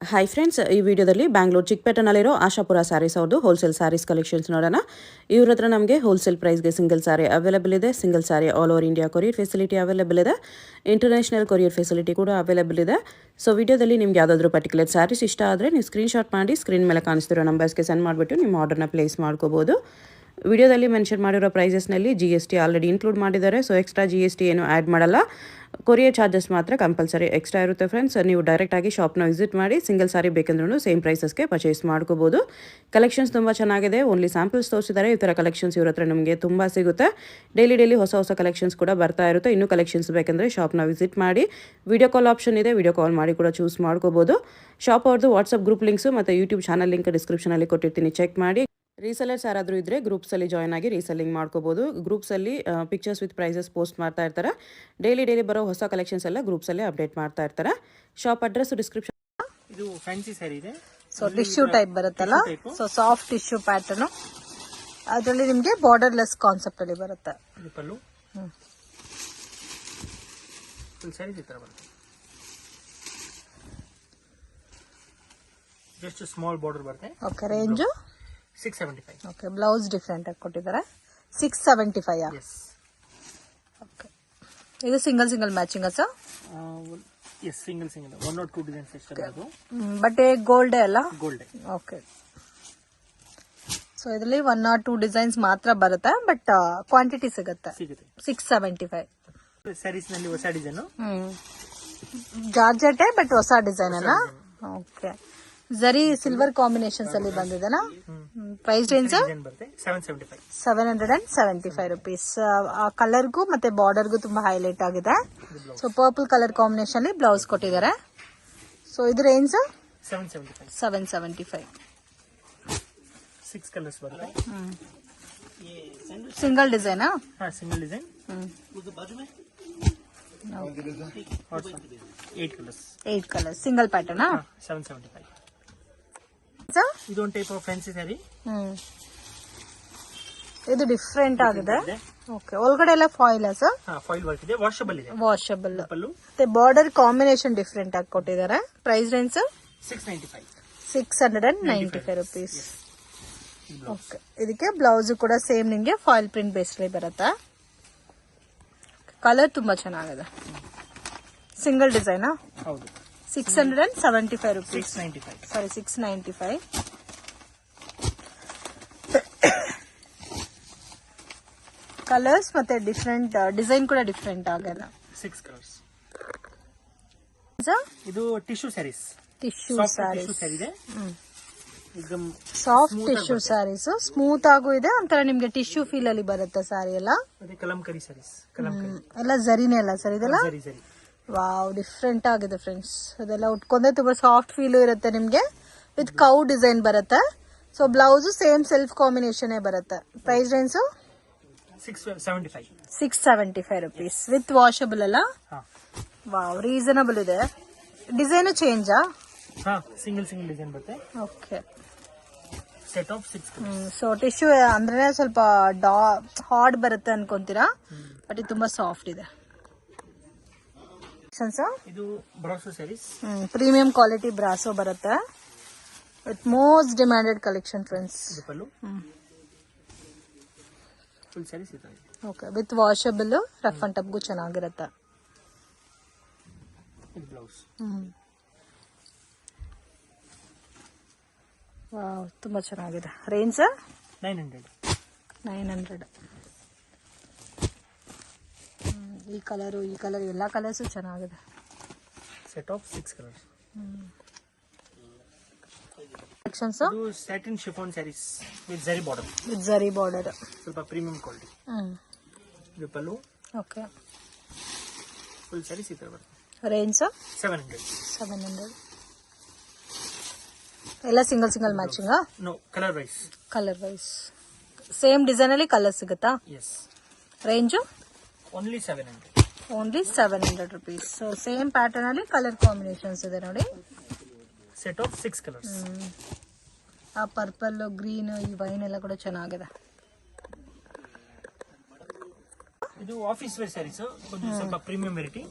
Hi friends, ಈ ವಿಡಿಯೋದಲ್ಲಿ ಬ್ಯಾಂಗ್ಳೂರ್ ಚಿಕ್ಕಪೇಟೆನಲ್ಲಿರೋ ಆಶಾಪುರ ಸ್ಯಾರೀಸ್ ಅವ್ರದ್ದು ಹೋಲ್ಸೇಲ್ ಸ್ಯಾರೀಸ್ ಕಲೆಕ್ಷನ್ಸ್ ನೋಡೋಣ. ಇವ್ರ ಹತ್ರ ನಮಗೆ ಹೋಲ್ಸೇಲ್ ಪ್ರೈಸ್ಗೆ ಸಿಂಗಲ್ ಸ್ಯಾರಿ ಅವೈಲೇಬಲ್ ಇದೆ. Single sari all over India courier facility available ಇದೆ. ಇಂಟರ್ನ್ಯಾಷನಲ್ ಕೊರಿಯರ್ ಫೆಸಿಲಿಟಿ ಕೂಡ ಅವೈಲೇಬಲ್ ಇದೆ. ಸೊ ವಿಡಿಯೋದಲ್ಲಿ ನಿಮ್ಗೆ ಯಾವುದಾದ್ರೂ ಪರ್ಟಿಕ್ಯುಲರ್ ಸ್ಯಾರೀಸ್ ಇಷ್ಟ ಆದರೆ ನೀವು ಸ್ಕ್ರೀನ್ಶಾಟ್ ಮಾಡಿ ಸ್ಕ್ರೀನ್ ಮೇಲೆ ಕಾಣಿಸ್ತಿರೋ ನಂಬರ್ಸ್ಗೆ ಸೆಂಡ್ ಮಾಡಿಬಿಟ್ಟು ನಿಮ್ಮ ಆರ್ಡರ್ನ ಪ್ಲೇಸ್ ಮಾಡ್ಕೋಬೋದು. ವಿಡಿಯೋದಲ್ಲಿ ಮೆನ್ಷನ್ ಮಾಡಿರೋ ಪ್ರೈಸಸ್ನಲ್ಲಿ GST ಆಲ್ರೆಡಿ ಇನ್ಕ್ಲೂಡ್ ಮಾಡಿದ್ದಾರೆ. ಸೊ ಎಕ್ಸ್ಟ್ರಾ GST ಏನು ಆ್ಯಡ್ ಮಾಡಲ್ಲ. ಕೊರಿಯರ್ ಚಾರ್ಜಸ್ ಮಾತ್ರ ಕಂಪಲ್ಸರಿ ಎಕ್ಸ್ಟ್ರಾ ಇರುತ್ತೆ ಫ್ರೆಂಡ್ಸ್. ನೀವು ಡೈರೆಕ್ಟಾಗಿ ಶಾಪ್ನ ವಿಸಿಟ್ ಮಾಡಿ ಸಿಂಗಲ್ ಸಾರಿ ಬೇಕಂದ್ರೂ ಸೇಮ್ ಪ್ರೈಸಸ್ಗೆ ಪರ್ಚೇಸ್ ಮಾಡ್ಕೋಬೋದು. ಕಲೆಕ್ಷನ್ಸ್ ತುಂಬ ಚೆನ್ನಾಗಿದೆ. ಓನ್ಲಿ ಸ್ಯಾಂಪಲ್ಸ್ ತೋರಿಸಿದ್ದಾರೆ. ಈ ಥರ ಕಲೆಕ್ಷನ್ಸ್ ಇವ್ರ ಹತ್ರ ನಮಗೆ ತುಂಬ ಸಿಗುತ್ತೆ. ಡೈಲಿ ಹೊಸ ಕಲೆಕ್ಷನ್ಸ್ ಕೂಡ ಬರ್ತಾ ಇರುತ್ತೆ. ಇನ್ನೂ ಕಲೆಕ್ಷನ್ಸ್ ಬೇಕಂದರೆ ಶಾಪ್ನ ವಿಸಿಟ್ ಮಾಡಿ. ವಿಡಿಯೋ ಕಾಲ್ ಆಪ್ಷನ್ ಇದೆ, ವಿಡಿಯೋ ಕಾಲ್ ಮಾಡಿ ಕೂಡ ಚೂಸ್ ಮಾಡ್ಕೋಬೋದು. ಶಾಪ್ ಅವ್ರದ್ದು ವಾಟ್ಸಪ್ ಗ್ರೂಪ್ ಲಿಂಕ್ಸು ಮತ್ತು ಯೂಟ್ಯೂಬ್ ಚಾನಲ್ ಲಿಂಕ್ ಡಿಸ್ಕ್ರಿಪ್ಷನಲ್ಲಿ ಕೊಟ್ಟಿರ್ತೀನಿ, ಚೆಕ್ ಮಾಡಿ. ರೀಸೆಲರ್ಸ್ ಯಾರಾದರೂ ಇದ್ದರೆ ಗ್ರೂಪ್ಸಲ್ಲಿ ಜಾಯ್ನ್ ಆಗಿ ರೀಸೆಲ್ಲಿಂಗ್ ಮಾಡ್ಕೋಬೋದು. ಗ್ರೂಪ್ಸಲ್ಲಿ ಪಿಕ್ಚರ್ಸ್ ವಿತ್ ಪ್ರೈಸಸ್ ಪೋಸ್ಟ್ ಮಾಡ್ತಾ ಇರ್ತಾರೆ. ಡೈಲಿ ಬರೋ ಹೊಸ ಕಲೆಕ್ಷನ್ಸ್ ಎಲ್ಲ ಗ್ರೂಪ್ಸಲ್ಲಿ ಅಪ್ಡೇಟ್ ಮಾಡ್ತಾ ಇರ್ತಾರೆ. Shop address description. ಇದು ಫ್ಯಾನ್ಸಿ ಸ್ಯಾರಿ ಇದೆ. ಸೊ ಟಿಶ್ಯೂ ಟೈಪ್ ಬರುತ್ತಲ್ಲ, ಸೊ ಸಾಫ್ಟ್ ಟಿಶ್ಯೂ ಪ್ಯಾಟರ್ನ್. ಅದರಲ್ಲಿ ನಿಮಗೆ ಬಾರ್ಡರ್ ಲೆಸ್ ಕಾನ್ಸೆಪ್ಟ್ ಅಲ್ಲಿ ಬರುತ್ತೆ. ಇದು ಪಲ್ಲು. ಫುಲ್ ಸ್ಯಾರಿ ಈ ತರ ಬರುತ್ತೆ. ಜಸ್ಟ್ ಸ್ಮಾಲ್ ಬಾರ್ಡರ್ ಬರುತ್ತೆ. Okay, range 675. Okay, blouse different ಆಗಿ ಕೊಟ್ಟಿದ್ದಾರೆ. 675. ಎಸ್. ಓಕೆ, ಇದು single matching sir? Yes, single 1 or 2 designs ಇಷ್ಟ ಅದು. ಬಟ್ ಗೋಲ್ಡ್ ಅಲ್ಲ? ಗೋಲ್ಡ್. ಓಕೆ, ಸೊ ಇದರಲ್ಲಿ 1 or 2 ಡಿಸೈನ್ಸ್ ಮಾತ್ರ ಬರುತ್ತೆ, ಬಟ್ ಕ್ವಾಂಟಿಟಿ ಸಿಗುತ್ತೆ. 675. ಸ್ಯಾರೀಸ್ ನಲ್ಲಿ ಹೊಸ ಡಿಸೈನ್. ಜಾರ್ಜೆಟ್ ಬಟ್ ಹೊಸ ಡಿಸೈನ್ ಅಲ್ಲ? ಓಕೆ, ಜರಿ ಸಿಲ್ವರ್ ಕಾಂಬಿನೇಷನ್ಸ್ ಅಲ್ಲಿ ಬಂದಿದೆನಾ? Price range 775 rupees. ಆ ಕಲರ್ಗೂ ಮತ್ತೆ ಬಾರ್ಡರ್ಗೂ ತುಂಬಾ ಹೈಲೈಟ್ ಆಗಿದೆ. ಸೊ ಪರ್ಪಲ್ ಕಲರ್ ಕಾಂಬಿನೇಷನ್ ಅಲ್ಲಿ ಬ್ಲೌಸ್ ಕೊಟ್ಟಿದ್ದಾರೆ. ಸೊ ಇದು ರೇಂಜ್ 775. 6 ಕಲರ್ಸ್ ಬರುತ್ತೆ. Single design? Single design. 8 colours single pattern. 775. ಇದೊಂದು ಟೈಪ್ ಆಫ್ ಫ್ಯಾನ್ಸಿ ಸ್ಯಾರಿ. ಇದು ಡಿಫ್ರೆಂಟ್ ಆಗಿದೆ. ಓಕೆ, ಒಳಗಡೆ ಎಲ್ಲ ಫಾಯಿಲ್ ಸರ್? ಫಾಯಿಲ್ ವರ್ಕ್ ಇದೆ, ವಾಷಬಲ್ ಇದೆ. ವಾಷಬಲ್. ಮತ್ತೆ ಬಾರ್ಡರ್ ಕಾಂಬಿನೇಷನ್ ಡಿಫ್ರೆಂಟ್ ಆಗಿ ಕೊಟ್ಟಿದ್ದಾರೆ. Price range 695 rupees. ಓಕೆ, ಇದಕ್ಕೆ ಬ್ಲೌಸ್ ಕೂಡ ಸೇಮ್ ನಿಮಗೆ ಫಾಯಿಲ್ ಪ್ರಿಂಟ್ ಬೇಸ್ಲಿ ಬರುತ್ತೆ. ಕಲರ್ ತುಂಬಾ ಚೆನ್ನಾಗಿದೆ. Single design. ಹೌದು. 675 rupees. 695. ಕಲರ್ಸ್ ಮತ್ತೆ ಡಿಫ್ರೆಂಟ್ ಡಿಸೈನ್ ಕೂಡ ಡಿಫ್ರೆಂಟ್ ಆಗಲ್ಲ. 6 ಕಲರ್ಸ್. ಇದು ಟಿಶ್ಯೂ ಸ್ಯಾರೀಸ್. ಟಿಶ್ಯೂ ಸ್ಯಾರೀಸ್ ಇದೆ. ಸಾಫ್ಟ್ ಟಿಶ್ಯೂ ಸ್ಯಾರೀಸ್, ಸ್ಮೂತ್ ಆಗು ಇದೆ. ಒಂಥರ ನಿಮ್ಗೆ ಟಿಶ್ಯೂ ಫೀಲ್ ಅಲ್ಲಿ ಬರುತ್ತೆ ಸ್ಯಾರಿ ಎಲ್ಲ. ಕಲಂಕರಿ ಸ್ಯಾರೀಸ್. ಎಲ್ಲ ಜರಿನೇ ಅಲ್ಲ ಸರ್ ಇದೆಲ್ಲ? ವಾವ್, ಡಿಫ್ರೆಂಟ್ ಆಗಿದೆ ಫ್ರೆಂಡ್ಸ್. ಅದೆಲ್ಲ ಉಟ್ಕೊಂಡ್ರೆ ತುಂಬಾ ಸಾಫ್ಟ್ ಫೀಲ್ ಇರುತ್ತೆ ನಿಮ್ಗೆ. ವಿತ್ ಕೌ ಡಿಸೈನ್ ಬರುತ್ತೆ. So blouse same self combination ಬರುತ್ತೆ. Price range 675 rupees. With washable ಅಲ್ಲ? ವಾವ್, ರೀಸನಬಲ್ ಇದೆ. ಡಿಸೈನ್ ಚೇಂಜಾ? ಸಿಂಗಲ್ ಡಿಸೈನ್ ಬರುತ್ತೆ. Okay, set of 6 colours. So tissue ಅಂದ್ರೆ ಸ್ವಲ್ಪ ಹಾರ್ಡ್ ಬರುತ್ತೆ ಅನ್ಕೊಂತೀರಾ, ಬಟ್ ಇದು ತುಂಬಾ ಸಾಫ್ಟ್ ಇದೆ. ಇದು brasso saris. Premium quality brasso ಬರುತ್ತೆ. With most demanded collection friends. Full saris ಇದೆ. Okay, with washable, rough and ಟಫ್ಗೂ ಚೆನ್ನಾಗಿರುತ್ತೆ. ಇದು ಬ್ಲೌಸ್. ವಾವ್, ತುಂಬಾ ಚೆನ್ನಾಗಿದೆ. ರೇಂಜ್ 900. ಈ ಕಲರ್ ಎಲ್ಲ ಕಲರ್ಸ್ ಚೆನ್ನಾಗಿದೆ. Set of 6 colours. ಕಲೆಕ್ಷನ್ಸ್. ಇದು ಸ್ಯಾಟಿನ್ ಶಿಫಾನ್ ಸ್ಯಾರೀಸ್ ವಿತ್ ಜರಿ ಬಾರ್ಡರ್. ಸ್ವಲ್ಪ ಪ್ರೀಮಿಯಂ ಕ್ವಾಲಿಟಿ. ಇದು ಪಲ್ಲು. ಓಕೆ, ಫುಲ್ ಸ್ಯಾರೀಸ್ ಈ ತರ ಬರುತ್ತೆ. ರೇಂಜ್ 700. ಎಲ್ಲ single matching? No, colour wise. Same design ಅಲ್ಲಿ ಕಲರ್ ಸಿಗುತ್ತಾ? Yes. Range only 700. 700 rupees. So same pattern ಅಲ್ಲಿ ಕಲರ್ ಕಾಂಬಿನೇಷನ್ಸ್ ಇದೆ ನೋಡಿ. Set of 6 colours. ಆ ಪರ್ಪಲ್, ಗ್ರೀನ್, ಈ ವೈನ್ ಎಲ್ಲ ಕೂಡ ಚೆನ್ನಾಗಿದೆ. ಇದು ಆಫೀಸ್ ವೇರ್ ಸ್ಯಾರೀಸ್, ಸ್ವಲ್ಪ ಪ್ರೀಮಿಯಂ ವೆರೈಟಿ.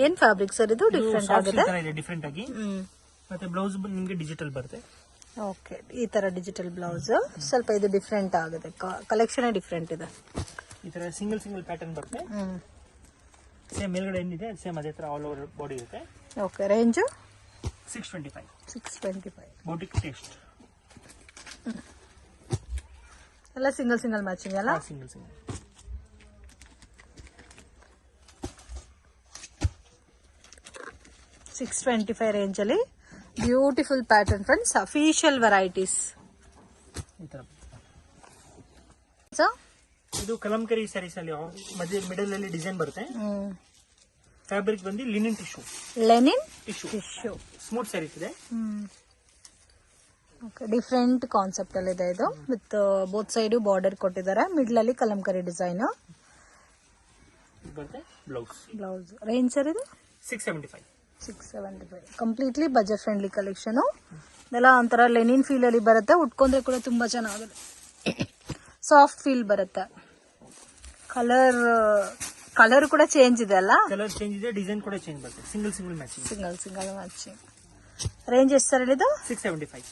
ಏನ್ ಫ್ಯಾಬ್ರಿಕ್ ಸರ್ ಇದು? ಡಿಫ್ರೆಂಟ್ ಆಗಿದೆ. ಡಿಫ್ರೆಂಟ್ ಆಗಿ ಮತ್ತೆ ಬ್ಲೌಸ್ ನಿಮಗೆ ಡಿಜಿಟಲ್ ಬರುತ್ತೆ. ಓಕೆ, ಈ ತರ ಡಿಜಿಟಲ್ ಬ್ಲೌಸ್. ಸ್ವಲ್ಪ ಇದು ಡಿಫ್ರೆಂಟ್ ಆಗುತ್ತೆ, ಕಲೆಕ್ಷನ್ ಡಿಫ್ರೆಂಟ್ ಇದೆ. ಈ ತರ ಸಿಂಗಲ್ ಪ್ಯಾಟರ್ನ್ ಬರುತ್ತೆ. ಸೇಮ್ ಮೇಲ್ಗಡೆ ಏನಿದೆ ಸೇಮ್ ಅದೇ ತರ ಆಲ್ ಓವರ್ ಬಾಡಿ ಇರುತ್ತೆ. Okay, range 625 boutique taste. ಎಲ್ಲ ಸಿಂಗಲ್ ಮ್ಯಾಚಿಂಗ್ ಅಲ್ಲ? ಸಿಂಗಲ್ 625 ರೇಂಜ್ ಅಲ್ಲಿ beautiful pattern friends, official varieties. ಈ ತರ ಇದು ಕಲಂಕರಿ ಸ್ಯಾರೀಸ್ ಅಲ್ಲಿ ಮಧ್ಯ ಮಿಡಲ್ ಅಲ್ಲಿ ಡಿಸೈನ್ ಬರುತ್ತೆ. ಫ್ಯಾಬ್ರಿಕ್ ಬಂದು ಲಿನಿನ್ ಟಿಶ್ಯೂ. ಸ್ಮೂತ್ ಸ್ಯಾರೀಸ್ ಇದೆ. ಡಿಫ್ರೆಂಟ್ ಕಾನ್ಸೆಪ್ಟ್ ಅಲ್ಲಿ ಇದೆ ಇದು. ವಿತ್ ಬೋತ್ ಸೈಡ್ ಬಾರ್ಡರ್ ಕೊಟ್ಟಿದ್ದಾರೆ, ಮಿಡ್ಲ್ ಅಲ್ಲಿ ಕಲಂಕರಿ ಡಿಸೈನ್ ಬರುತ್ತೆ. ಬ್ಲೌಸ್ ರೇಂಜ್ ಸರ್ ಇದು 675. Completely budget friendly collection. ಇದೆಲ್ಲ ಒಂಥರ ಲೆನಿನ್ ಫೀಲ್ ಅಲ್ಲಿ ಬರುತ್ತೆ, ಉಟ್ಕೊಂಡ್ರೆ ಕೂಡ ತುಂಬಾ ಚೆನ್ನಾಗಿದೆ. ಸಾಫ್ಟ್ ಫೀಲ್ ಬರುತ್ತೆ. ಕಲರ್ ಕೂಡ ಚೇಂಜ್ ಇದೆ ಅಲ್ಲ? ಕಲರ್ ಚೇಂಜ್ ಇದೆ, ಡಿಸೈನ್ ಕೂಡ ಚೇಂಜ್ ಬರುತ್ತೆ. Single matching. ರೇಂಜ್ ಎಷ್ಟು ಸರ್ ಇದು? 675.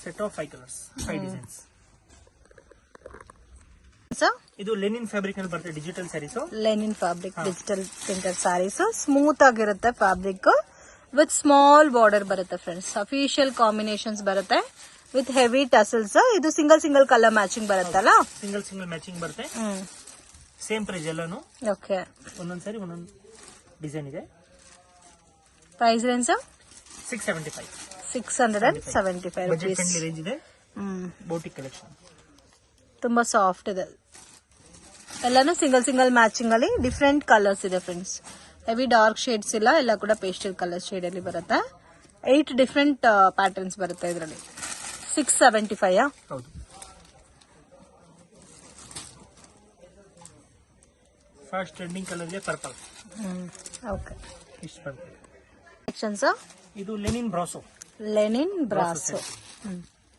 Set of 5 colours, 5 designs. ಇದು ಲೆನಿನ್ ಫ್ಯಾಬ್ರಿಕ್ ಅಲ್ಲಿ ಬರುತ್ತೆ. Digital sarees. Linen fabric digital printed sarees. Smooth ಆಗಿರುತ್ತೆ ಫ್ಯಾಬ್ರಿಕ್, ವಿತ್ ಸ್ಮಾಲ್ ಬಾರ್ಡರ್ ಬರುತ್ತೆ ಫ್ರೆಂಡ್ಸ್. ಅಫಿಷಿಯಲ್ ಕಾಂಬಿನೇಷನ್ಸ್ ಬರುತ್ತೆ ವಿತ್ ಹೆವಿ ಟಸಲ್ಸ್. ಇದು ಸಿಂಗಲ್ ಕಲರ್ ಮ್ಯಾಚಿಂಗ್ ಬರುತ್ತಲ್ಲ? ಸಿಂಗಲ್ ಮ್ಯಾಚಿಂಗ್ ಬರುತ್ತೆ. ಸೇಮ್ ಪ್ರೈಸ್ ಎಲ್ಲಾನು. ಓಕೆ, ಒಂದೊಂದ್ ಸಾರಿ ಒಂದೊಂದು ಡಿಸೈನ್ ಇದೆ. Price range 675. 675 budget friendly range ಇದೆ. ಬೋಟಿಕ್ ಕಲೆಕ್ಷನ್ ತುಂಬಾ ಸಾಫ್ಟ್ ಇದೆ. ಎಲ್ಲಾನು ಸಿಂಗಲ್ ಮ್ಯಾಚಿಂಗ್ ಅಲ್ಲಿ ಡಿಫ್ರೆಂಟ್ ಕಲರ್ಸ್ ಇದೆ ಫ್ರೆಂಡ್ಸ್. ಹೆವಿ ಡಾರ್ಕ್ ಶೇಡ್ಸ್ ಇಲ್ಲ, ಎಲ್ಲ ಕೂಡ ಪೇಸ್ಟಲ್ ಕಲರ್ ಶೇಡ್ ಅಲ್ಲಿ ಬರುತ್ತೆ. 8 ಡಿಫ್ರೆಂಟ್ ಪ್ಯಾಟರ್ನ್ಸ್ ಬರುತ್ತೆ ಇದರಲ್ಲಿ. 675. ಹೌದು. ಫಸ್ಟ್ ಟ್ರೆಂಡಿಂಗ್ ಕಲರ್ ಇದೆ ಪರ್ಪಲ್. ಓಕೆ, ಇಷ್ಟು ಬರುತ್ತೆ. ಸೆಕ್ಷನ್ಸ್ ಇದು ಲೆನಿನ್ ಬ್ರಾಸೋ.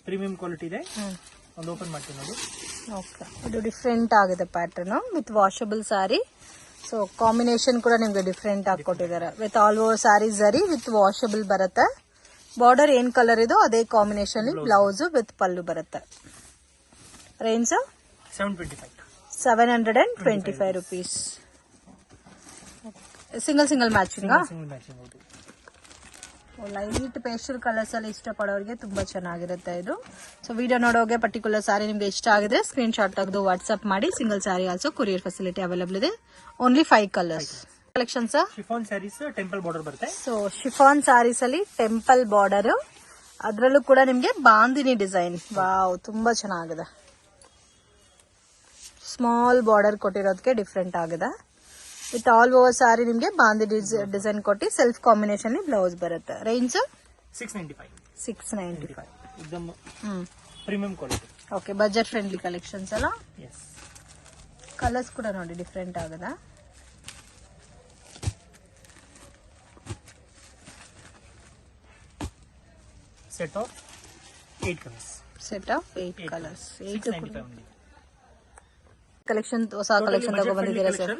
ಪ್ರೀಮಿಯಂ ಕ್ವಾಲಿಟಿ ಇದೆ. ಒಂದು ಓಪನ್ ಮಾಡ್ತೀನಿ ನೋಡಿ. ಓಕೆ, ಇದು ಡಿಫ್ರೆಂಟ್ ಆಗಿದೆ pattern with washable sari. So combination ಕೂಡ ನಿಮ್ಗೆ ಡಿಫ್ರೆಂಟ್ ಆಗಿ ಕೊಟ್ಟಿದ್ದಾರೆ. With all over saree zari with washable ಬರುತ್ತೆ. ಬಾರ್ಡರ್ ಏನ್ ಕಲರ್ ಇದೋ ಅದೇ ಕಾಂಬಿನೇಷನ್ ಬ್ಲೌಸ್ ವಿತ್ ಪಲ್ಲು ಬರುತ್ತೆ. Range 725 rupees. Single matching. Light pastel colours ಅಲ್ಲಿ ಇಷ್ಟಪಡೋರಿಗೆ ತುಂಬಾ ಚೆನ್ನಾಗಿರುತ್ತೆ ಇದು. ಸೊ ವಿಡಿಯೋ ನೋಡೋಗೆ ಪರ್ಟಿಕ್ಯುಲರ್ ಸಾರಿ ನಿಮ್ಗೆ ಇಷ್ಟ ಆಗಿದೆ ಸ್ಕ್ರೀನ್ ಶಾಟ್ ತೆಗೆದು ವಾಟ್ಸ್ಆಪ್ ಮಾಡಿ. Single saree also courier facility available ಇದೆ. Only 5 colours collections. Chiffon sarees temple border ಬರುತ್ತೆ. ಸೊ ಶಿಫಾನ್ ಸ್ಯಾರೀಸ್ ಅಲ್ಲಿ ಟೆಂಪಲ್ ಬಾರ್ಡರ್, ಅದ್ರಲ್ಲೂ ಕೂಡ ನಿಮ್ಗೆ ಬಾಂದಿನಿ ಡಿಸೈನ್. ವಾವ್, ತುಂಬಾ ಚೆನ್ನಾಗಿದೆ. ಸ್ಮಾಲ್ ಬಾರ್ಡರ್ ಕೊಟ್ಟಿರೋದಕ್ಕೆ ಡಿಫ್ರೆಂಟ್ ಆಗಿದೆ. ವಿತ್ ಆಲ್ ಓವರ್ ಸಾರಿ ನಿಮ್ಗೆ ಬಾಂದಿ ಡಿಸೈನ್ ಕೊಟ್ಟು ಸೆಲ್ಫ್ ಕಾಂಬಿನೇಷನ್ ಬ್ಲೌಸ್ ಬರುತ್ತೆ. Range 695. Premium quality. Okay, budget friendly collections ಅಲ್ಲ? ಎಸ್. ಕಲರ್ಸ್ ಕೂಡ ನೋಡಿ ಡಿಫ್ರೆಂಟ್ ಆಗದ. Set of 8 colours. 8 colours. 695 collection, ಹೊಸ ಕಲೆಕ್ಷನ್ ತಗೊಂಡ್ಬಂದಿದ್ದೀರಾ ಸರ್?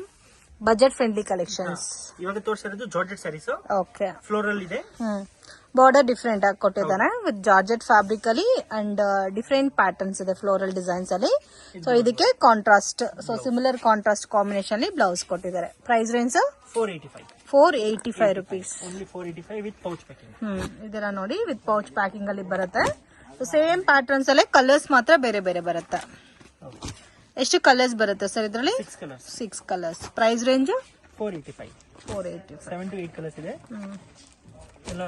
Budget friendly collections. ಇವಾಗ ತೋರಿಸಿರೋದು ಜಾರ್ಜೆಟ್ ಸ್ಯಾರೀಸ್. ಓಕೆ, ಫ್ಲೋರಲ್ ಇದೆ. ಬಾರ್ಡರ್ ಡಿಫ್ರೆಂಟ್ ಆಗಿ ಕೊಟ್ಟಿದ್ದಾನೆ ವಿತ್ ಜಾರ್ಜೆಟ್ ಫ್ಯಾಬ್ರಿಕ್ ಅಲ್ಲಿ ಅಂಡ್ ಡಿಫ್ರೆಂಟ್ ಪ್ಯಾಟರ್ನ್ಸ್ ಇದೆ ಫ್ಲೋರಲ್ ಡಿಸೈನ್ಸ್ ಅಲ್ಲಿ. ಸೊ ಇದಕ್ಕೆ contrast, so similar contrast combination ಅಲ್ಲಿ ಬ್ಲೌಸ್ ಕೊಟ್ಟಿದ್ದಾರೆ. Price range 485 rupees. Only 485 with pouch packing. ಇದೆಲ್ಲ ನೋಡಿ ವಿತ್ ಪೌಚ್ ಪ್ಯಾಕಿಂಗ್ ಅಲ್ಲಿ ಬರುತ್ತೆ. ಸೇಮ್ ಪ್ಯಾಟರ್ನ್ಸ್ ಅಲ್ಲೇ ಕಲರ್ಸ್ ಮಾತ್ರ ಬೇರೆ ಬೇರೆ ಬರುತ್ತೆ. ಎಷ್ಟು ಕಲರ್ಸ್ ಬರುತ್ತೆ ಸರ್ ಇದರಲ್ಲಿ? 6 colours. Price range 485. 7 to 8 colours ಇದೆ. ಎಲ್ಲ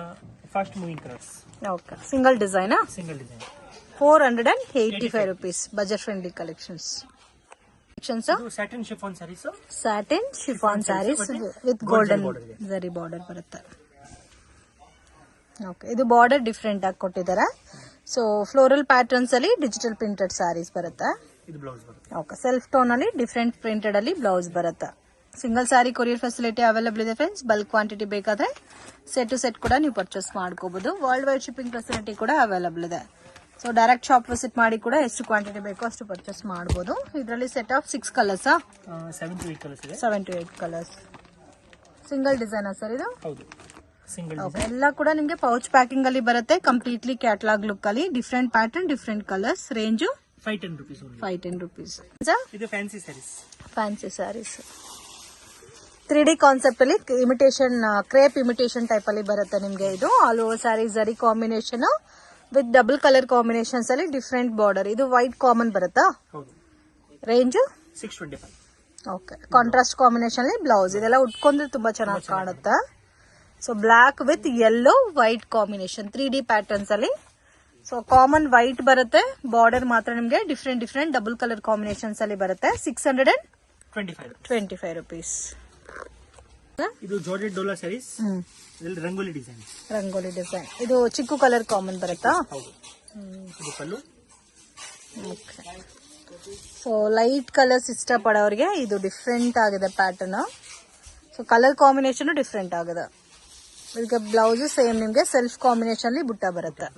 fast moving colours. Okay, single design. 485 rupees. Budget friendly collections. Satin chiffon sarees. Satin chiffon sarees with golden zari border ಬರುತ್ತೆ. ಓಕೆ, ಇದು ಬಾರ್ಡರ್ ಡಿಫ್ರೆಂಟ್ ಆಗಿ ಕೊಟ್ಟಿದ್ದಾರೆ. ಸೊ ಫ್ಲೋರಲ್ ಪ್ಯಾಟರ್ನ್ಸ್ ಅಲ್ಲಿ ಡಿಜಿಟಲ್ ಪ್ರಿಂಟೆಡ್ ಸ್ಯಾರೀಸ್ ಬರುತ್ತೆ. Okay, self tone ಅಲ್ಲಿ different printed ಅಲ್ಲಿ ಬ್ಲೌಸ್ ಬರುತ್ತೆ. Single saree courier facility available ಇದೆ ಫ್ರೆಂಡ್ಸ್. ಬಲ್ಕ್ ಕ್ವಾಂಟಿಟಿ ಬೇಕಾದ್ರೆ ಸೆಟ್ ಟು ಸೆಟ್ ಕೂಡ ನೀವು ಪರ್ಚೇಸ್ ಮಾಡ್ಕೋಬಹುದು. ವರ್ಲ್ಡ್ ವೈಡ್ ಶಿಪ್ಪಿಂಗ್ ಫೆಸಿಲಿಟಿ ಕೂಡ ಅವೈಲೇಬಲ್ ಇದೆ. ಸೊ ಡೈರೆಕ್ಟ್ ಶಾಪ್ ವಿಸಿಟ್ ಮಾಡಿ ಕೂಡ ಎಷ್ಟು ಕ್ವಾಂಟಿಟಿ ಬೇಕೋ ಅಷ್ಟು ಪರ್ಚೇಸ್ ಮಾಡಬಹುದು. ಇದರಲ್ಲಿ set of 6 colours. 7 to 8 colours ಇದೆ. 7 to 8 colours. Single design sir ಇದು? ಹೌದು. ಸಿಂಗಲ್ ಓಕೆ, ಎಲ್ಲ ಕೂಡ ನಿಮ್ಗೆ ಪೌಚ್ ಪ್ಯಾಕಿಂಗ್ ಅಲ್ಲಿ ಬರುತ್ತೆ. ಕಂಪ್ಲೀಟ್ಲಿ ಕ್ಯಾಟಲಾಗ್ ಲುಕ್ ಅಲ್ಲಿ different pattern, different colours. Range 510 rupees only. 510 rupees. ಇದು fancy saris. Fancy sarees 3D concept ಅಲ್ಲಿ ಇಮಿಟೇಷನ್, ಕ್ರೇಪ್ ಇಮಿಟೇಷನ್ ಟೈಪ್ ಅಲ್ಲಿ ಬರುತ್ತೆ ನಿಮ್ಗೆ. ಇದು all over saree zari combination with double colour combinations ಅಲ್ಲಿ ಡಿಫ್ರೆಂಟ್ ಬಾರ್ಡರ್. ಇದು ವೈಟ್ ಕಾಮನ್ ಬರುತ್ತಾ? ಹೌದು. ರೇಂಜು 625. ಓಕೆ, ಕಾಂಟ್ರಾಸ್ಟ್ ಕಾಂಬಿನೇಷನ್ ಅಲ್ಲಿ ಬ್ಲೌಸ್. ಇದೆಲ್ಲ ಉಟ್ಕೊಂಡ್ರೆ ತುಂಬಾ ಚೆನ್ನಾಗಿ ಕಾಣುತ್ತೆ. So black with yellow white combination 3D patterns ಅಲ್ಲಿ. ಸೊ ಕಾಮನ್ ವೈಟ್ ಬರುತ್ತೆ, ಬಾರ್ಡರ್ ಮಾತ್ರ ನಿಮ್ಗೆ different different double colour combinations ಅಲ್ಲಿ ಬರುತ್ತೆ. 625 rupees. ಇದು ಜಾರ್ಜೆಟ್ ಡೋಲಾ ಸ್ಯಾರೀಸ್. ಇದರಲ್ಲಿ ರಂಗೋಲಿ ಡಿಸೈನ್. ರಂಗೋಲಿ ಡಿಸೈನ್. ಇದು ಚಿಕ್ಕು ಕಲರ್ ಕಾಮನ್ ಬರುತ್ತಾ? ಹೌದು. ಇದು pallu. Okay, so light colours ಇಷ್ಟಪಡೋರಿಗೆ ಇದು ಡಿಫ್ರೆಂಟ್ ಆಗಿದೆ pattern. So colour combination different ಆಗಿದೆ. ಇದಕ್ಕೆ ಬ್ಲೌಸ್ ಸೇಮ್ ನಿಮ್ಗೆ ಸೆಲ್ಫ್ ಕಾಂಬಿನೇಷನ್ ಅಲ್ಲಿ ಬುಟ್ಟ ಬರುತ್ತೆ.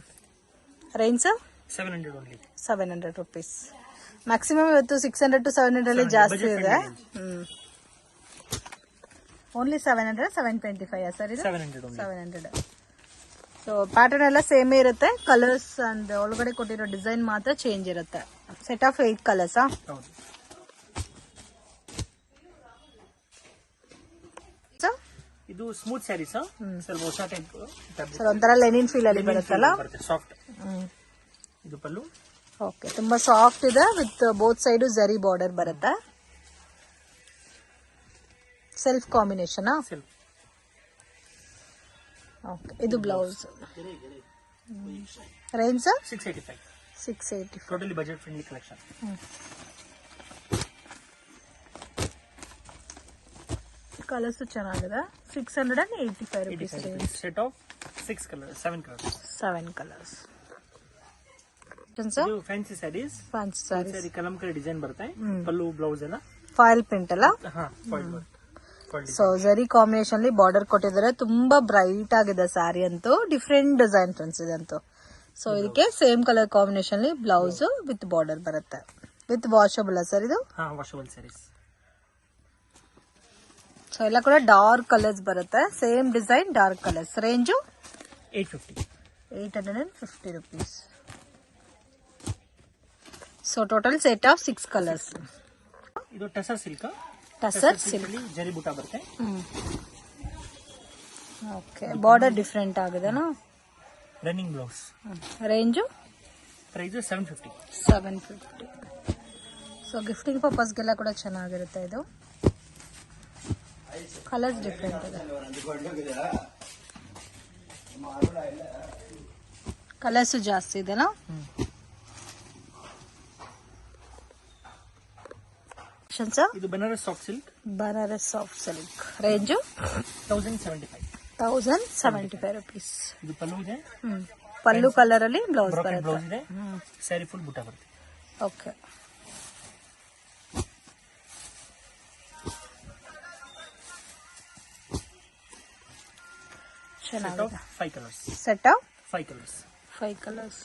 Range 700 only. 700 rupees. ಮ್ಯಾಕ್ಸಿಮಮ್ ಇವತ್ತು 600 to 700 ಅಲ್ಲಿ ಜಾಸ್ತಿ ಇದೆ. ಓನ್ಲಿ 700, 725 ಸರ್ ಇದು? 700 only. 700. ಸೊ ಪ್ಯಾಟರ್ನ್ ಎಲ್ಲ ಸೇಮೇ ಇರುತ್ತೆ. ಕಲರ್ಸ್ ಅಂಡ್ ಒಳಗಡೆ ಕೊಟ್ಟಿರೋ ಡಿಸೈನ್ ಮಾತ್ರ ಚೇಂಜ್ ಇರುತ್ತೆ. Set of 8 colours. ಹೌದು. ಇದು ಸ್ಮೂತ್ ಸ್ಯಾರೀಸ್. ಸ್ವಲ್ಪ ಹೊಸ ಟೈಪ್. ಸರ್ ಒಂಥರ ಲೆನಿನ್ ಫೀಲ್ ಅಲ್ಲಿ ಬರುತ್ತಲ್ಲ? ಸಾಫ್ಟ್. ಇದು ಪಲ್ಲು. ಓಕೆ, ತುಂಬಾ ಸಾಫ್ಟ್ ಇದೆ with both side zari border ಬರುತ್ತೆ. Self combination. ಸೆಲ್ಫ್. ಓಕೆ, ಇದು blouse. Range 685. 685. Totally budget friendly collection. Colours ಚೆನ್ನಾಗಿದೆ. 685 rupees range. Set of 6 colours, 7 colours. 7 colours. ಇದು fancy saris. Fancy saris. Sari kalamkari design ಬರುತ್ತೆ. ಪಲ್ಲು ಬ್ಲೌಸ್ ಎಲ್ಲ ಫಾಯಿಲ್ ಪ್ರಿಂಟ್ ಅಲ್ಲ? ಹಾ, ಫಾಯಿಲ್ ವರ್ಕ್. ಸೊ ಜರಿ combination ಅಲ್ಲಿ ಬಾರ್ಡರ್ ಕೊಟ್ಟಿದ್ದಾರೆ. ತುಂಬಾ ಬ್ರೈಟ್ ಆಗಿದೆ ಸ್ಯಾರಿ ಅಂತೂ. ಡಿಫ್ರೆಂಟ್ ಡಿಸೈನ್ ಫ್ರೆಂಡ್ಸ್ ಇದಂತೂ. ಸೊ ಇದಕ್ಕೆ ಸೇಮ್ ಕಲರ್ ಕಾಂಬಿನೇಷನ್ ಅಲ್ಲಿ ಬ್ಲೌಸ್ ವಿತ್ ಬಾರ್ಡರ್ ಬರುತ್ತೆ. ವಿತ್ ವಾಷಬಲ್ ಸರ್ ಇದು? ಹಾ, ವಾಷಬಲ್ ಸ್ಯಾರೀಸ್. ಸೊ ಎಲ್ಲ ಕೂಡ ಡಾರ್ಕ್ ಕಲರ್ಸ್ ಬರುತ್ತೆ. Same design, dark colours. Range 850 rupees. So total set of 6 colours. ಇದು ಟಸರ್ ಸಿಲ್ಕ್. ಟಸರ್ ಸಿಲ್ಕ್ ಜರಿ ಬುಟ್ಟ ಬರುತ್ತೆ. Okay, border different ಆಗಿದೆನಾ? Running blouse. Range price 750. 750. So gifting ಪರ್ಪಸ್ಗೆಲ್ಲ ಕೂಡ ಚೆನ್ನಾಗಿರುತ್ತೆ ಇದು. ಕಲರ್ಸ್ ಡಿಫ್ರೆಂಟ್ ಇದೆ. ಕಲರ್ಸ್ ಜಾಸ್ತಿ ಇದೆನಾ? ಇದು Banaras soft silk. Banaras soft silk. Range 1075. 1075 rupees. ಇದು ಪಲ್ಲು ಇದೆ. ಪಲ್ಲು ಕಲರ್ ಅಲ್ಲಿ ಬ್ಲೌಸ್ ಬ್ರೋಕೆಟ್ ಬ್ಲೌಸ್ ಬರುತ್ತೆ. ಇದೆ. ಸ್ಯಾರಿ ಫುಲ್ ಬುಟ್ಟ ಬರುತ್ತೆ. ಓಕೆ, ಚೆನ್ನಾಗಿದೆ. 5 colours. Set of 5 colours. 5 colours.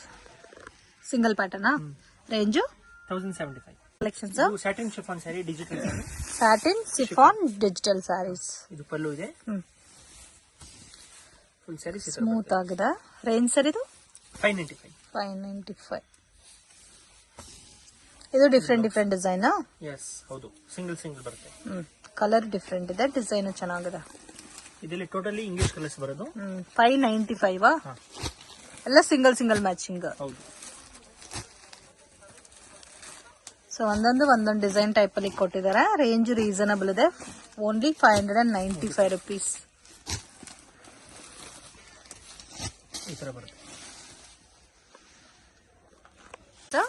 Single ಪ್ಯಾಟರ್ನಾ? ರೇಂಜು 1075. ಕಲೆಕ್ಷನ್ಸ್. ಇದು satin chiffon sari, digital sari. Satin chiffon digital saris. ಇದು ಪಲ್ಲು ಇದೆ. ಫುಲ್ ಸ್ಯಾರಿ ಸ್ಮೂತ್ ಆಗಿದೆ. ರೇಂಜ್ ಸರ್ ಇದು? 595. 595. ಇದು ಡಿಫ್ರೆಂಟ್ ಡಿಫ್ರೆಂಟ್ ಡಿಸೈನ್. ಎಸ್, ಹೌದು. ಸಿಂಗಲ್ ಬರುತ್ತೆ. ಕಲರ್ ಡಿಫ್ರೆಂಟ್ ಇದೆ, ಡಿಸೈನ್ ಚೆನ್ನಾಗಿದೆ. ಇದರಲ್ಲಿ ಟೋಟಲಿ ಇಂಗ್ಲಿಷ್ ಕಲರ್ಸ್ ಬರೋದು. 595. ಎಲ್ಲ ಸಿಂಗಲ್ ಮ್ಯಾಚಿಂಗ್. ಹೌದು. ಸೊ ಒಂದೊಂದು ಡಿಸೈನ್ ಟೈಪ್ ಅಲ್ಲಿ ಕೊಟ್ಟಿದ್ದಾರೆ. ರೇಂಜ್ ರೀಸನಬಲ್ ಇದೆ. Only 595 rupees. ಈ ತರ ಬರುತ್ತೆ.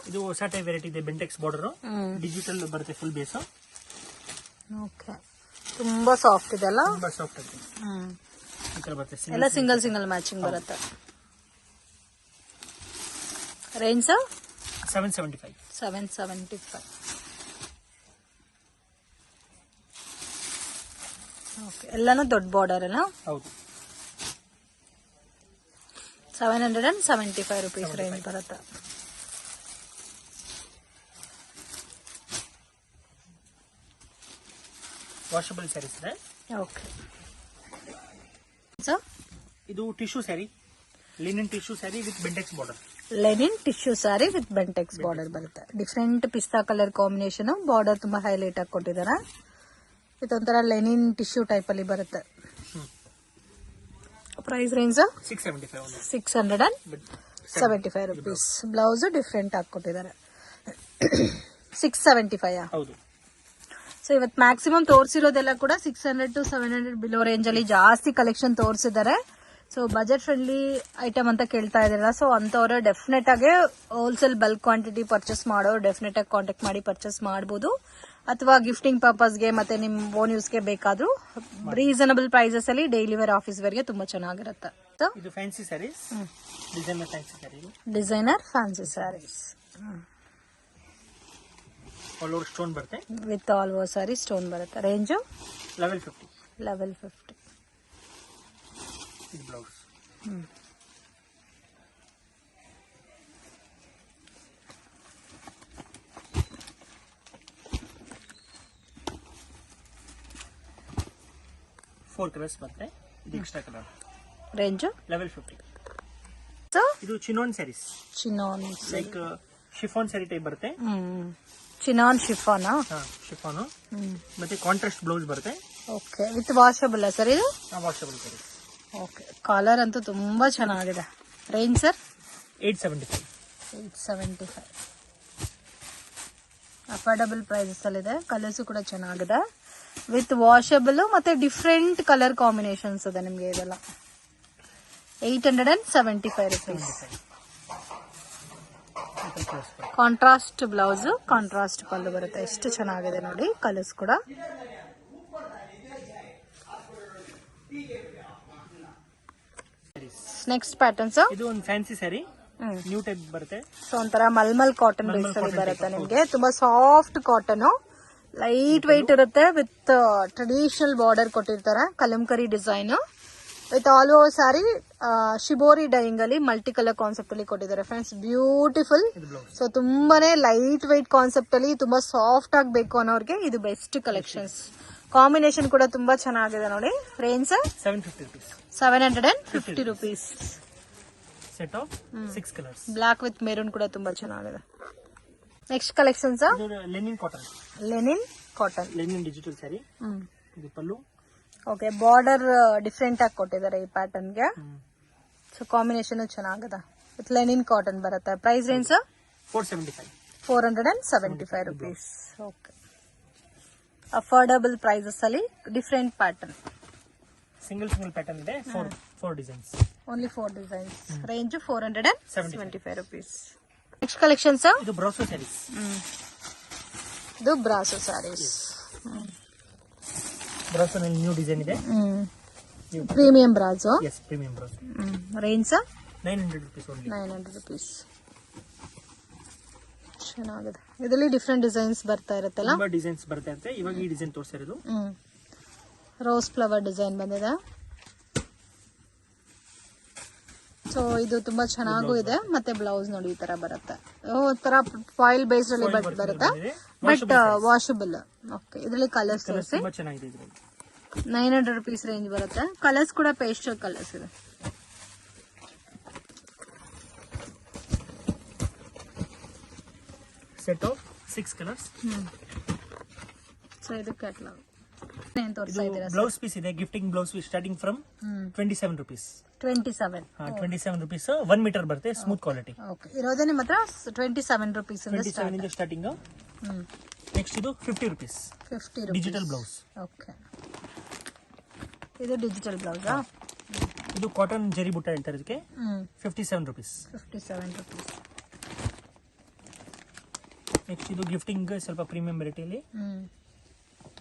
ಇದು ಹೊಸ ಟೈಪ್ ವೆರೈಟಿ ಇದೆ. ಬೆಂಟೆಕ್ಸ್ ಬಾರ್ಡರ್, ಡಿಜಿಟಲ್ ಬರುತ್ತೆ. Full base. ಓಕೆ, ತುಂಬಾ ಸಾಫ್ಟ್ ಇದೆ ಅಲ್ಲ? ತುಂಬಾ ಸಾಫ್ಟ್ ಆಗಿದೆ. ಈ ತರ ಬರುತ್ತೆ. ಎಲ್ಲ ಸಿಂಗಲ್ ಮ್ಯಾಚಿಂಗ್ ಬರುತ್ತೆ. ರೇಂಜ್ 775. 775. ಓಕೆ, ಎಲ್ಲಾನು ದೊಡ್ಡ ಬಾರ್ಡರ್ ಅಲ್ಲ? ಹೌದು. 775 rupees ರೇಂಜ್ ಬರುತ್ತೆ. ವಾಷಬಲ್ ಸ್ಯಾರೀಸ್ ಇದೆ. ಓಕೆ, ಸೊ ಇದು tissue sari, linen tissue sari with Bentex border. Lenin tissue sari with Bentex border ಬರುತ್ತೆ. ಡಿಫ್ರೆಂಟ್ ಪಿಸ್ತಾ ಕಲರ್ ಕಾಂಬಿನೇಷನ್, ಬಾರ್ಡರ್ ತುಂಬಾ ಹೈಲೈಟ್ ಆಗಿ ಕೊಟ್ಟಿದ್ದಾರೆ. ಇದೊಂಥರ ಲೆನಿನ್ ಟಿಶ್ಯೂ ಟೈಪ್ ಅಲ್ಲಿ ಬರುತ್ತೆ. Price range 675 rupees. Blouse different ಆಗಿ ಕೊಟ್ಟಿದ್ದಾರೆ. 675. ಹೌದು. ಸೊ ಇವತ್ತು ಮ್ಯಾಕ್ಸಿಮಮ್ ತೋರಿಸಿರೋದೆಲ್ಲ ಕೂಡ 600 to 700 ಬಿಲೋ ರೇಂಜ್ ಅಲ್ಲಿ ಜಾಸ್ತಿ ಕಲೆಕ್ಷನ್ ತೋರಿಸಿದ್ದಾರೆ. ಸೊ ಬಜೆಟ್ ಫ್ರೆಂಡ್ಲಿ ಐಟಮ್ ಅಂತ ಕೇಳ್ತಾ ಇದ್ದೀರಾ, ಸೊ ಅಂತವ್ರು ಡೆಫಿನೆಟ್ ಆಗಿ ಹೋಲ್ಸೇಲ್ ಬಲ್ಕ್ ಕ್ವಾಂಟಿಟಿ ಪರ್ಚೇಸ್ ಮಾಡೋರು ಡೆಫಿನೆಟ್ ಆಗಿ ಕಾಂಟ್ಯಾಕ್ಟ್ ಮಾಡಿ ಪರ್ಚೇಸ್ ಮಾಡಬಹುದು. ಅಥವಾ ಗಿಫ್ಟಿಂಗ್ ಪರ್ಪಸ್ಗೆ ಮತ್ತೆ ನಿಮ್ ಓನ್ ಯೂಸ್ಗೆ ಬೇಕಾದ್ರೂ ರೀಸನಬಲ್ ಪ್ರೈಸಸ್ ಅಲ್ಲಿ ಡೈಲಿ ವೇರ್, ಆಫೀಸ್ ವೇರ್ಗೆ ತುಂಬಾ ಚೆನ್ನಾಗಿರುತ್ತೆ. ಇದು fancy saris, designer fancy sari. Designer fancy saris all over stone ಬರುತ್ತೆ. With all over sari stone ಬರುತ್ತೆ. ರೇಂಜ್ 1150. ಇದು ಬ್ಲೌಸ್. ಫೋರ್ ಕಲರ್ಸ್ ಬರುತ್ತೆ. ಇದು ಎಕ್ಸ್ಟ್ರಾ ಕಲರ್. ರೇಂಜ್ 1150. ಸೊ ಇದು chinon saris, chinon like chiffon sari type ಬರುತ್ತೆ. ಚಿನಾನ್ ಶಿಫಾನಾ? ಶಿಫಾನು ಮತ್ತೆ ಕಾಂಟ್ರಾಸ್ಟ್ ಬ್ಲೌಸ್ ಬರುತ್ತೆ. ಓಕೆ, ವಿತ್ ವಾಷಬಲ್ ಸರ್ ಇದು? ವಾಷಬಲ್ ಸ್ಯಾರಿ. ಓಕೆ, ಕಾಲರ್ ಅಂತೂ ತುಂಬಾ ಚೆನ್ನಾಗಿದೆ. Range sir 875. ಅಫೋರ್ಡಬಲ್ ಪ್ರೈಸಸ್ ಅಲ್ಲಿದೆ. ಕಲರ್ಸ್ ಕೂಡ ಚೆನ್ನಾಗಿದೆ, ವಿತ್ ವಾಷಬಲ್ ಮತ್ತೆ ಡಿಫ್ರೆಂಟ್ ಕಲರ್ ಕಾಂಬಿನೇಷನ್ಸ್ ಇದೆ ನಿಮ್ಗೆ. ಇದೆಲ್ಲ 875 rupees. ಕಾಂಟ್ರಾಸ್ಟ್ ಬ್ಲೌಸ್, ಕಾಂಟ್ರಾಸ್ಟ್ ಪಲ್ಲು ಬರುತ್ತೆ. ಎಷ್ಟು ಚೆನ್ನಾಗಿದೆ ನೋಡಿ ಕಲರ್ಸ್ ಕೂಡ. ನೆಕ್ಸ್ಟ್ ಪ್ಯಾಟರ್ನ್ಸ್, ಇದು ಒಂದು ಫ್ಯಾನ್ಸಿ ಸ್ಯಾರಿ, ನ್ಯೂ ಟೈಪ್ ಬರುತ್ತೆ. ಸೊ ಒಂಥರ ಮಲ್ಮಲ್ ಕಾಟನ್ ಬೇಸ್ ಅಲ್ಲಿ ಬರುತ್ತೆ ನಿಮ್ಗೆ. ತುಂಬಾ ಸಾಫ್ಟ್ ಕಾಟನ್, ಲೈಟ್ ವೈಟ್ ಇರುತ್ತೆ, ವಿತ್ ಟ್ರೆಡಿಷನಲ್ ಬಾರ್ಡರ್ ಕೊಟ್ಟಿರ್ತಾರೆ, Kalamkari design with all over saree shibori dyeing ಅಲ್ಲಿ ಮಲ್ಟಿ ಕಲರ್ ಕಾನ್ಸೆಪ್ಟ್ ಅಲ್ಲಿ ಕೊಟ್ಟಿದ್ದಾರೆ ಫ್ರೆಂಡ್ಸ್. ಬ್ಯೂಟಿಫುಲ್. ಸೊ ತುಂಬಾನೇ ಲೈಟ್ ವೈಟ್ ಕಾನ್ಸೆಪ್ಟ್ ಅಲ್ಲಿ ತುಂಬಾ ಸಾಫ್ಟ್ ಆಗಿ ಬೇಕು ಅನ್ನೋರ್ಗೆ ಇದು ಬೆಸ್ಟ್ ಕಲೆಕ್ಷನ್ಸ್. ಕಾಂಬಿನೇಷನ್ ಕೂಡ ತುಂಬಾ ಚೆನ್ನಾಗಿದೆ ನೋಡಿ. Range 750 rupees. Set of 6 colours. Block with maroon ಕೂಡ ತುಂಬಾ ಚೆನ್ನಾಗಿದೆ. Next collections Lenin cotton. Lenin cotton, Lenin digital sari. ಇದು ಪಲ್ಲು. ಓಕೆ, ಬಾರ್ಡರ್ ಡಿಫ್ರೆಂಟ್ ಆಗಿ ಕೊಟ್ಟಿದ್ದಾರೆ ಈ ಪ್ಯಾಟರ್ನ್ ಗೆ. ಸೊ ಕಾಂಬಿನೇಷನ್ ಚೆನ್ನಾಗಿದೆ. ವಿತ್ ಲೆನಿನ್ ಕಾಟನ್ ಬರುತ್ತೆ. Price range 475 rupees. Okay, affordable prices ಅಲ್ಲಿ ಡಿಫ್ರೆಂಟ್ ಪ್ಯಾಟರ್ನ್. ಸಿಂಗಲ್ ಪ್ಯಾಟರ್ನ್ ಇದೆ. 4 designs. Only 4 designs. Range 475 rupees. Next collections, ಇದು ಬ್ರಾಸೋ ಸ್ಯಾರೀಸ್. ಇದು ಬ್ರಾಸೋ ಸ್ಯಾರೀಸ್. ಬ್ರಾಸೋ ನಲ್ಲಿ ನ್ಯೂ ಡಿಸೈನ್ ಇದೆ. Premium brasso. Yes, premium brasso. Range 900 rupees only. 900 rupees. ಚೆನ್ನಾಗಿದೆ. ಇದರಲ್ಲಿ different designs ಬರ್ತಾ ಇರುತ್ತಲ್ಲ, ತುಂಬಾ ಡಿಸೈನ್ಸ್ ಬರ್ತಾ ಇರುತ್ತೆ. ಇವಾಗ ಈ ಡಿಸೈನ್ ತೋರಿಸಿರೋದು ರೋಸ್ ಫ್ಲವರ್ ಡಿಸೈನ್ ಬಂದಿದೆ. ಸೊ ಇದು ತುಂಬಾ ಚೆನ್ನಾಗೂ ಇದೆ. ಮತ್ತೆ ಬ್ಲೌಸ್ ನೋಡಿ ಈ ತರ ಬರುತ್ತೆ. ತರ ಫಾಯಿಲ್ ಬೇಸ್ಡ್ ಅಲ್ಲಿ ಬರುತ್ತೆ, ಬಟ್ ವಾಷಬಲ್. ಓಕೆ, ಇದರಲ್ಲಿ ಕಲರ್ಸ್ ತುಂಬಾ ಚೆನ್ನಾಗಿದೆ. 900 rupees ರೇಂಜ್ ಬರುತ್ತೆ. ಕಲರ್ಸ್ ಕೂಡ ಪೇಸ್ಟಲ್ ಕಲರ್ಸ್ ಇದೆ. Set of 6 colours. ಸೊ ಇದು ಕ್ಯಾಟಲಾಗ್ ಏನ್ ತೋರಿಸ್ತಾ ಇದ್ದೀರಾ? ಬ್ಲೌಸ್ ಪೀಸ್ ಇದೆ, gifting blouse piece starting from 27 rupees. 27 rupees 1 metre ಬರುತ್ತೆ, ಸ್ಮೂತ್ ಕ್ವಾಲಿಟಿ. ಓಕೆ, ಇರೋದೇ ನಿಮ್ಮ ಹತ್ರ 27 rupees ಇಂದ 27 ಇಂದ ಸ್ಟಾರ್ಟಿಂಗ್. ನೆಕ್ಸ್ಟ್ ಇದು 50 rupees. Digital blouse. ಓಕೆ, ಇದು ಡಿಜಿಟಲ್ ಬ್ಲೌಸಾ? ಇದು ಕಾಟನ್ ಜರಿ ಬುಟ್ಟ ಹೇಳ್ತಾರೆ ಇದಕ್ಕೆ. 57 rupees. ನೆಕ್ಸ್ಟ್ ಇದು ಗಿಫ್ಟಿಂಗ್ ಸ್ವಲ್ಪ ಪ್ರೀಮಿಯಂ ವೆರೈಟಿಯಲ್ಲಿ.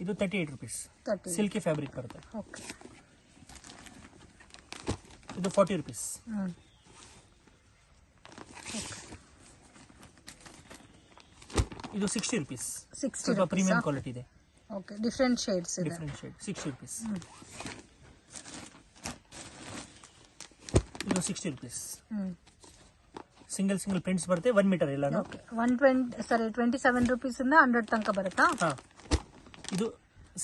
ಇದು 38 rupees. ಸಿಲ್ಕಿ ಫ್ಯಾಬ್ರಿಕ್ ಬರುತ್ತೆ. ಓಕೆ, ಇದು 40 rupees. ಇದು 60 rupees. ಸ್ವಲ್ಪ ಪ್ರೀಮಿಯಂ ಕ್ವಾಲಿಟಿ ಇದೆ. ಓಕೆ, ಡಿಫರೆಂಟ್ ಶೇಡ್ಸ್ ಇದೆ. Different shade. 60 rupees. ಇದು 60 rupees. ಸಿಂಗಲ್ ಪ್ರಿಂಟ್ಸ್ ಬರುತ್ತೆ, 1 ಮೀಟರ್ ಎಲ್ಲ. 27 rupees ಇಂದ 100 ತನಕ ಬರುತ್ತಾ? ಇದು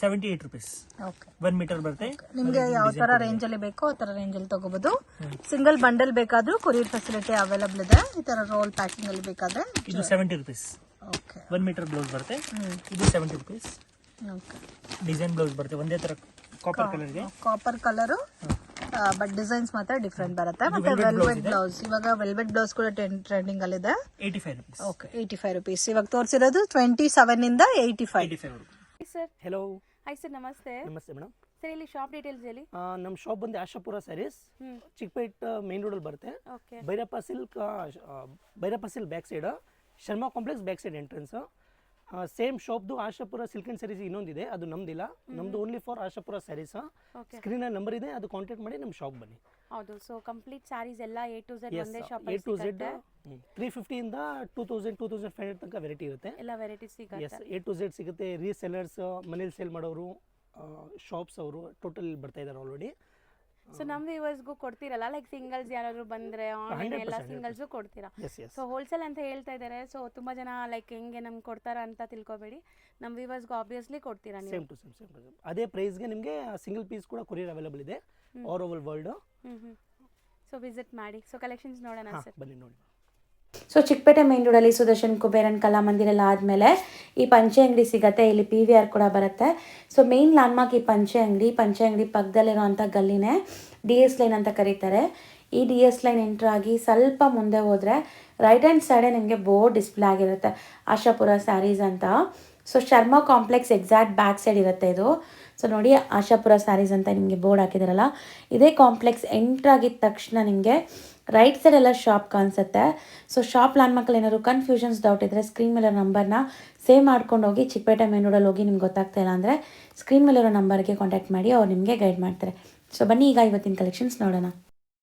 78 rupees. ಓಕೆ 1 meter ಬರುತ್ತೆ. ನಿಮಗೆ ಯಾವ ತರ ರೇಂಜ್ ಅಲ್ಲಿ ಬೇಕೋ ಆ ತರ ರೇಂಜ್ ಅಲ್ಲಿ ತಗೋಬಹುದು. ಸಿಂಗಲ್ ಬಂಡಲ್ ಬೇಕಾದ್ರೂ ಕೊರಿಯರ್ ಫೆಸಿಲಿಟಿ ಅವೈಲಬಲ್ ಇದೆ. ಈ ತರ ರೋಲ್ ಪ್ಯಾಕಿಂಗ್ ಅಲ್ಲಿ ಬೇಕಾದ್ರೆ ಇದು 70 rupees. ಓಕೆ 1 meter ಬ್ಲೌಸ್ ಬರುತ್ತೆ. ಇದು 70 rupees. ಓಕೆ ಡಿಸೈನ್ ಬ್ಲೌಸ್ ಬರುತ್ತೆ ಒಂದೇ ತರ ಕಾಪರ್ ಕಲರ್ ಗೆ. ಕಾಪರ್ ಕಲರ್ ಬಟ್ ಡಿಸೈನ್ಸ್ ಮಾತ್ರ ಡಿಫ್ರೆಂಟ್ ಬರುತ್ತೆ. ಮತ್ತೆ ವೆಲ್ವೆಟ್ ಬ್ಲೌಸ್, ಇವಾಗ ವೆಲ್ವೆಟ್ ಬ್ಲೌಸ್ ಕೂಡ ಟ್ರೆಂಡಿಂಗ್ ಅಲ್ಲಿ ಇದೆ. 85 rupees. Okay 85 rupees. ಇವಾಗ ತೋರಿಸಿರೋದು 27 ಇಂದ 85. 85 rupees. Sir hello hi sir, ನಮಸ್ತೆ. ನಮಸ್ತೆ ಮೇಡಮ್. ಸರ್ ಇಲ್ಲಿ ಶಾಪ್ ಡೀಟೇಲ್ಸ್ ಹೇಳಿ. ನಮ್ಮ ಶಾಪ್ ಬಂದು ಆಶಾಪುರ ಸ್ಯಾರೀಸ್, ಚಿಕ್ಕಪೇಟ್ ಮೇನ್ ರೋಡಲ್ಲಿ ಬರುತ್ತೆ. Okay Byrappa silk back side, Sharma complex back side entrance. Same ಶಾಪ್ದು ಆಶಾಪುರ ಸಿಲ್ಕ್ ಅಂಡ್ ಸ್ಯಾರೀಸ್ ಇನ್ನೊಂದಿದೆ, ಅದು ನಮ್ದಿಲ್ಲ. ನಮ್ದು only for Ashapura saris. Screen number ಇದೆ, ಅದು ಕಾಂಟ್ಯಾಕ್ಟ್ ಮಾಡಿ ನಮ್ಮ ಶಾಪ್ ಬನ್ನಿ. ಹೌದು. ಸೊ ಕಂಪ್ಲೀಟ್ ಸ್ಯಾರೀಸ್ ಎಲ್ಲ A to Z ಒಂದೇ ಶಾಪ್ A to Z 350 ಇಂದ 2000 2500 ತನಕ ವೆರೈಟಿ ಇರುತ್ತೆ. ಎಲ್ಲ ವೆರೈಟೀಸ್ ಸಿಗುತ್ತೆ. A to Z ಸಿಗುತ್ತೆ. ರೀಸೆಲ್ಲರ್ಸ್, ಮನೇಲಿ ಸೇಲ್ ಮಾಡೋರು, ಶಾಪ್ಸ್ ಅವರು ಟೋಟಲ್ ಬರ್ತಾ ಇದ್ದಾರೆ ಆಲ್ರೆಡಿ. ಸೊ ನಮ್ಮ ವ್ಯೂವರ್ಸ್ಗೂ ಕೊಡ್ತೀರಲ್ಲ, ಲೈಕ್ ಸಿಂಗಲ್ಸ್ ಯಾರಾದ್ರು ಬಂದ್ರೆ ಆನ್ಲೈನ್ ಎಲ್ಲ ಸಿಂಗಲ್ಸು ಕೊಡ್ತೀರಾ? ಸೊ ಹೋಲ್ಸೇಲ್ ಅಂತ ಹೇಳ್ತಾ ಇದ್ದಾರೆ. ಸೊ ತುಂಬಾ ಜನ ಲೈಕ್ ಹೆಂಗೆ ನಮ್ಗೆ ಕೊಡ್ತಾರ ಅಂತ ತಿಳ್ಕೊಬೇಡಿ, ನಮ್ಮ ವ್ಯೂವರ್ಸ್ಗೂ ಆಬ್ವಿಯಸ್ಲಿ ಕೊಡ್ತೀರಾ ನೀವು. ಸೇಮ್ ಟು ಸೇಮ್ ಅದೇ ಪ್ರೈಸ್ಗೆ ನಿಮಗೆ ಸಿಂಗಲ್ ಪೀಸ್ ಕೂಡ ಕೊರಿಯರ್ ಅವೈಲೇಬಲ್ ಇದೆ all over world. So visit ಮಾಡಿ. ಸೊ ಕಲೆಕ್ಷನ್ಸ್ ನೋಡೋಣ ಸರ್. ಬನ್ನಿ ನೋಡಿ. ಸೊ ಚಿಕ್ಕಪೇಟೆ ಮೇನ್ ರೋಡಲ್ಲಿ ಸುದರ್ಶನ್ ಕುಬೇರನ್ ಕಲಾಮಂದಿರ ಎಲ್ಲ ಆದಮೇಲೆ ಈ ಪಂಚೆ ಅಂಗಡಿ ಸಿಗುತ್ತೆ. ಇಲ್ಲಿ PVR ಕೂಡ ಬರುತ್ತೆ. ಸೊ ಮೇನ್ ಲ್ಯಾಂಡ್ಮಾರ್ಕ್ ಈ ಪಂಚೆ ಅಂಗಡಿ ಪಕ್ಕದಲ್ಲಿರುವಂಥ ಗಲ್ಲಿನೇ DS ಲೈನ್ ಅಂತ ಕರೀತಾರೆ. ಈ DS ಲೈನ್ ಎಂಟ್ರ್ ಆಗಿ ಸ್ವಲ್ಪ ಮುಂದೆ ಹೋದರೆ ರೈಟ್ ಹ್ಯಾಂಡ್ ಸೈಡೇ ನಿಮಗೆ ಬೋರ್ಡ್ ಡಿಸ್ಪ್ಲೇ ಆಗಿರುತ್ತೆ, ಆಶಾಪುರ ಸ್ಯಾರೀಸ್ ಅಂತ. So Sharma complex exact back side ಇರುತ್ತೆ ಇದು. ಸೊ ನೋಡಿ, ಆಶಾಪುರ ಸ್ಯಾರೀಸ್ ಅಂತ ನಿಮಗೆ ಬೋರ್ಡ್ ಹಾಕಿದಾರಲ್ಲ, ಇದೇ ಕಾಂಪ್ಲೆಕ್ಸ್ ಎಂಟ್ರ್ ಆಗಿದ ತಕ್ಷಣ ನಿಮಗೆ ರೈಟ್ ಸೈಡ್ ಎಲ್ಲ ಶಾಪ್ ಕಾಣಿಸುತ್ತೆ. ಸೊ ಶಾಪ್ ಲ್ಯಾಂಡ್ಮಾರ್ಕಲ್ಲಿ ಏನಾದ್ರು ಕನ್ಫ್ಯೂಷನ್ಸ್ ಡೌಟ್ ಇದ್ದರೆ ಸ್ಕ್ರೀನ್ ಮೇಲೆ ನಂಬರ್ನ ಸೇವ್ ಮಾಡ್ಕೊಂಡು ಹೋಗಿ. ಚಿಕ್ಕಪೇಟೆ ಮೇನ್ ರೋಡಲ್ಲಿ ಹೋಗಿ ನಿಮ್ಗೆ ಗೊತ್ತಾಗ್ತಾ ಇಲ್ಲ ಅಂದರೆ ಸ್ಕ್ರೀನ್ ಮೇಲಿರೋ ನಂಬರ್ಗೆ ಕಾಂಟ್ಯಾಕ್ಟ್ ಮಾಡಿ, ಅವ್ರು ನಿಮಗೆ ಗೈಡ್ ಮಾಡ್ತಾರೆ. ಸೊ ಬನ್ನಿ ಈಗ ಇವತ್ತಿನ ಕಲೆಕ್ಷನ್ಸ್ ನೋಡೋಣ.